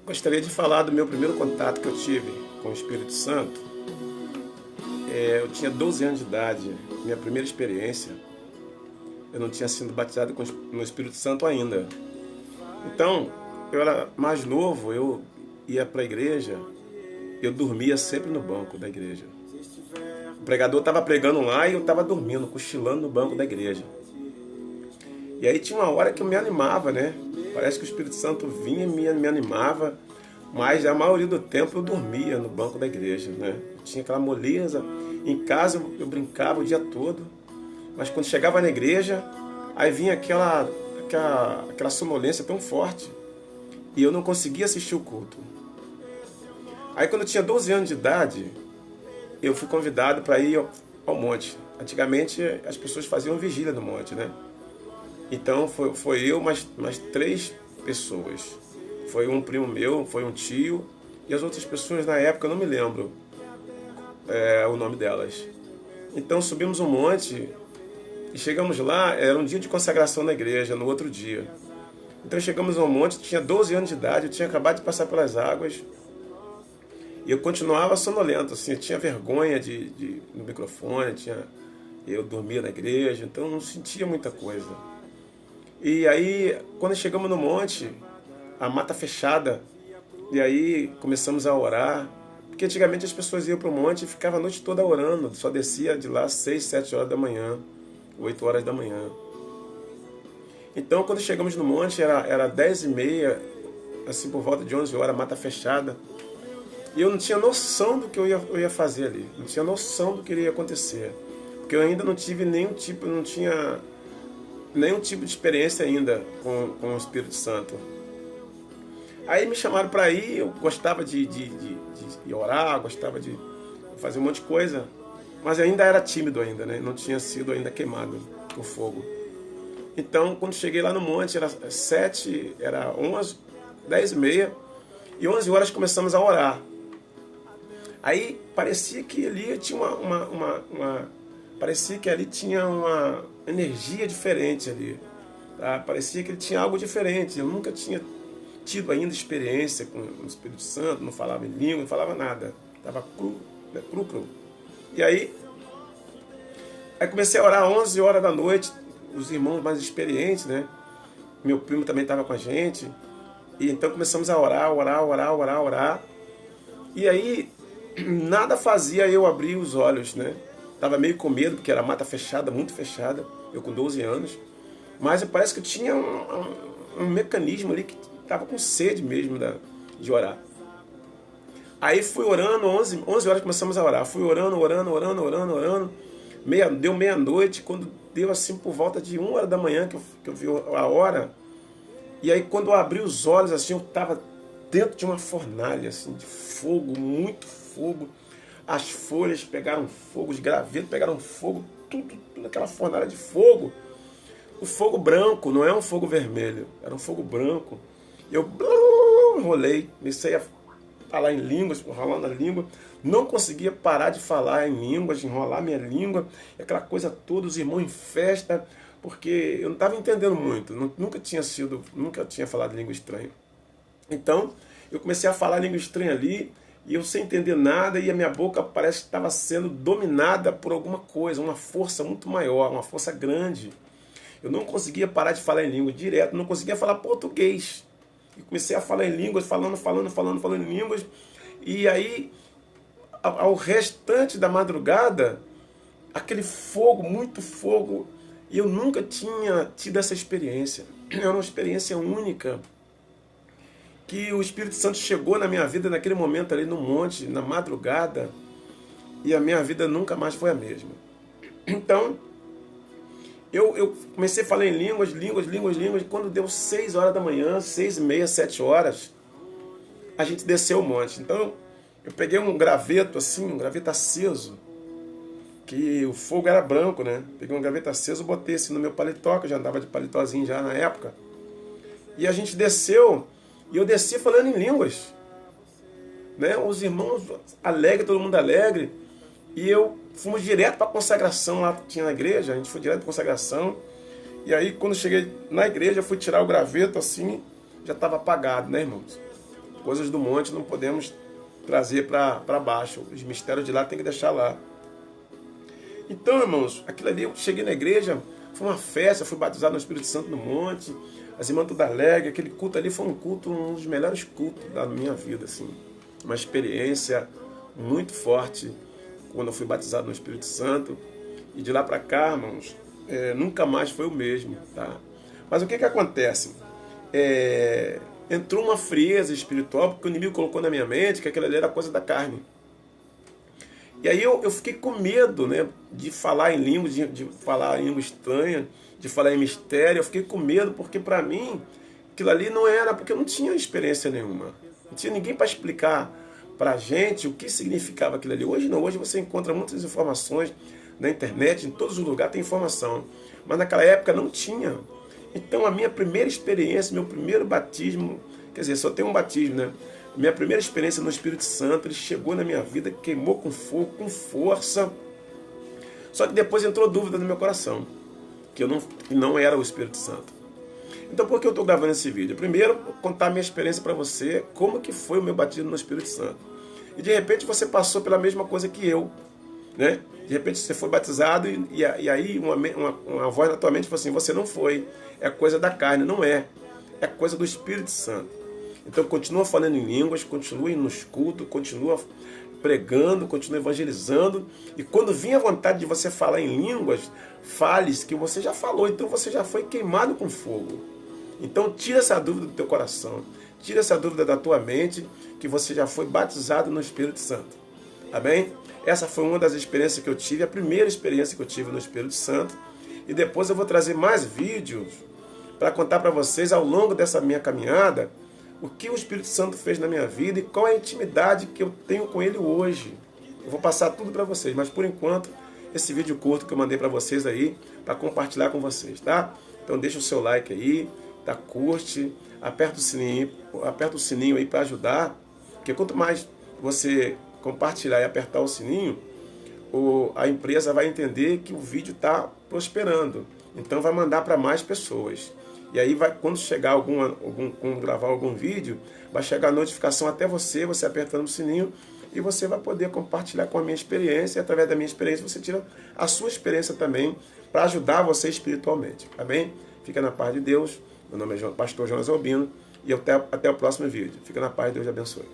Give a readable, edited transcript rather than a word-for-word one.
Gostaria de falar do meu primeiro contato que eu tive com o Espírito Santo. Eu tinha 12 anos de idade, minha primeira experiência. Eu não tinha sido batizado no Espírito Santo ainda. Então, eu era mais novo, eu ia para a igreja, eu dormia sempre no banco da igreja. O pregador estava pregando lá e eu estava dormindo, cochilando no banco da igreja. E aí tinha uma hora que eu me animava, né? Parece que o Espírito Santo vinha e me animava, mas a maioria do tempo eu dormia no banco da igreja, né? Tinha aquela moleza. Em casa eu brincava o dia todo, mas quando chegava na igreja, aí vinha aquela sonolência tão forte e eu não conseguia assistir o culto. Aí quando eu tinha 12 anos de idade, eu fui convidado para ir ao monte. Antigamente as pessoas faziam vigília no monte, né? Então foi eu mais três pessoas. Foi um primo meu, foi um tio, e as outras pessoas na época eu não me lembro o nome delas. Então subimos um monte e chegamos lá, era um dia de consagração na igreja, no outro dia. Então chegamos ao monte, tinha 12 anos de idade, eu tinha acabado de passar pelas águas, e eu continuava sonolento, assim, eu tinha vergonha no microfone, eu dormia na igreja, então eu não sentia muita coisa. E aí, quando chegamos no monte, a mata fechada, e aí começamos a orar, porque antigamente as pessoas iam para o monte e ficavam a noite toda orando, só descia de lá às 6, 7 horas da manhã, 8 horas da manhã. Então, quando chegamos no monte, era 10h30, assim por volta de 11 horas, mata fechada, e eu não tinha noção do que eu ia fazer ali, não tinha noção do que iria acontecer, porque eu ainda não tive não tinha nenhum tipo de experiência ainda com o Espírito Santo. Aí me chamaram para ir, eu gostava de orar, gostava de fazer um monte de coisa, mas ainda era tímido ainda, né? Não tinha sido ainda queimado por fogo. Então, quando cheguei lá no monte, era 11, 10h30, e 11 horas começamos a orar. Aí parecia que ali tinha parecia que ali tinha uma energia diferente ali. Tá? Parecia que ele tinha algo diferente. Eu nunca tinha tido ainda experiência com o Espírito Santo, não falava em língua, não falava nada. Estava cru, né? Cru. E aí comecei a orar às 11 horas da noite, os irmãos mais experientes, né? Meu primo também estava com a gente. E então começamos a orar. E aí nada fazia eu abrir os olhos, né? Tava meio com medo, porque era mata fechada, muito fechada, eu com 12 anos. Mas parece que eu tinha um mecanismo ali que tava com sede mesmo de orar. Aí fui orando, 11 horas começamos a orar. Fui orando. Deu meia-noite, quando deu assim por volta de 1 hora da manhã que eu vi a hora. E aí quando eu abri os olhos, assim, eu tava dentro de uma fornalha, assim, de fogo, muito fogo. As folhas pegaram fogo, os gravetos pegaram fogo, tudo aquela fornalha de fogo. O fogo branco, não é um fogo vermelho, era um fogo branco. Eu enrolei, comecei a falar em línguas, enrolando a língua. Não conseguia parar de falar em línguas, de enrolar minha língua, aquela coisa toda, os irmãos em festa, porque eu não estava entendendo muito, nunca tinha falado língua estranha. Então, eu comecei a falar língua estranha ali, e eu sem entender nada, e a minha boca parece que estava sendo dominada por alguma coisa, uma força muito maior, uma força grande. Eu não conseguia parar de falar em língua direto, não conseguia falar português. E comecei a falar em línguas, falando em línguas. E aí, ao restante da madrugada, aquele fogo, muito fogo, e eu nunca tinha tido essa experiência. Era uma experiência única, que o Espírito Santo chegou na minha vida naquele momento ali no monte, na madrugada, e a minha vida nunca mais foi a mesma. Então, eu comecei a falar em línguas, e quando deu 6 horas da manhã, 6h30, 7 horas, a gente desceu o monte. Então, eu peguei um graveto assim, um graveto aceso, que o fogo era branco, né? Peguei um graveto aceso, botei assim no meu paletó, que eu já andava de paletózinho já na época, e a gente desceu. E eu desci falando em línguas, né? Os irmãos alegres, todo mundo alegre. E fomos direto para a consagração lá que tinha na igreja. A gente foi direto para a consagração. E aí, quando cheguei na igreja, eu fui tirar o graveto assim, já estava apagado, né, irmãos? Coisas do monte não podemos trazer para baixo. Os mistérios de lá tem que deixar lá. Então, irmãos, aquilo ali, eu cheguei na igreja, foi uma festa, fui batizado no Espírito Santo no monte, as irmãs todas alegres, aquele culto ali foi um dos melhores cultos da minha vida, assim. Uma experiência muito forte quando eu fui batizado no Espírito Santo. E de lá para cá, irmãos, nunca mais foi o mesmo, tá? Mas o que acontece? Entrou uma frieza espiritual, porque o inimigo colocou na minha mente que aquilo ali era coisa da carne. E aí eu fiquei com medo, né, de falar em língua, de falar em língua estranha, de falar em mistério. Eu fiquei com medo, porque para mim, aquilo ali não era, porque eu não tinha experiência nenhuma. Não tinha ninguém para explicar para a gente o que significava aquilo ali. Hoje não, hoje você encontra muitas informações na internet, em todos os lugares tem informação. Mas naquela época não tinha. Então a minha primeira experiência, meu primeiro batismo, quer dizer, só tem um batismo, né? Minha primeira experiência no Espírito Santo, ele chegou na minha vida, queimou com fogo, com força. Só que depois entrou dúvida no meu coração, que eu não era o Espírito Santo. Então por que eu estou gravando esse vídeo? Primeiro, contar a minha experiência para você, como que foi o meu batismo no Espírito Santo. E de repente você passou pela mesma coisa que eu, né? De repente você foi batizado e aí uma voz na tua mente falou assim, você não foi, é coisa da carne. Não é, é coisa do Espírito Santo. Então continua falando em línguas, continue nos cultos, continua pregando, continua evangelizando. E quando vir a vontade de você falar em línguas, fale que você já falou, então você já foi queimado com fogo. Então tira essa dúvida do teu coração, tira essa dúvida da tua mente, que você já foi batizado no Espírito Santo. Amém? Essa foi uma das experiências que eu tive, a primeira experiência que eu tive no Espírito Santo. E depois eu vou trazer mais vídeos para contar para vocês ao longo dessa minha caminhada o que o Espírito Santo fez na minha vida e qual é a intimidade que eu tenho com Ele hoje. Eu vou passar tudo para vocês, mas por enquanto, esse vídeo curto que eu mandei para vocês aí, para compartilhar com vocês, tá? Então deixa o seu like aí, tá? Curte, aperta o sininho aí para ajudar, porque quanto mais você compartilhar e apertar o sininho, a empresa vai entender que o vídeo está prosperando. Então vai mandar para mais pessoas. E aí, quando chegar quando gravar algum vídeo, vai chegar a notificação até você apertando o sininho, e você vai poder compartilhar com a minha experiência, e através da minha experiência você tira a sua experiência também, para ajudar você espiritualmente. Tá bem? Fica na paz de Deus. Meu nome é Pastor Jonas Albino, e até o próximo vídeo. Fica na paz, Deus te abençoe.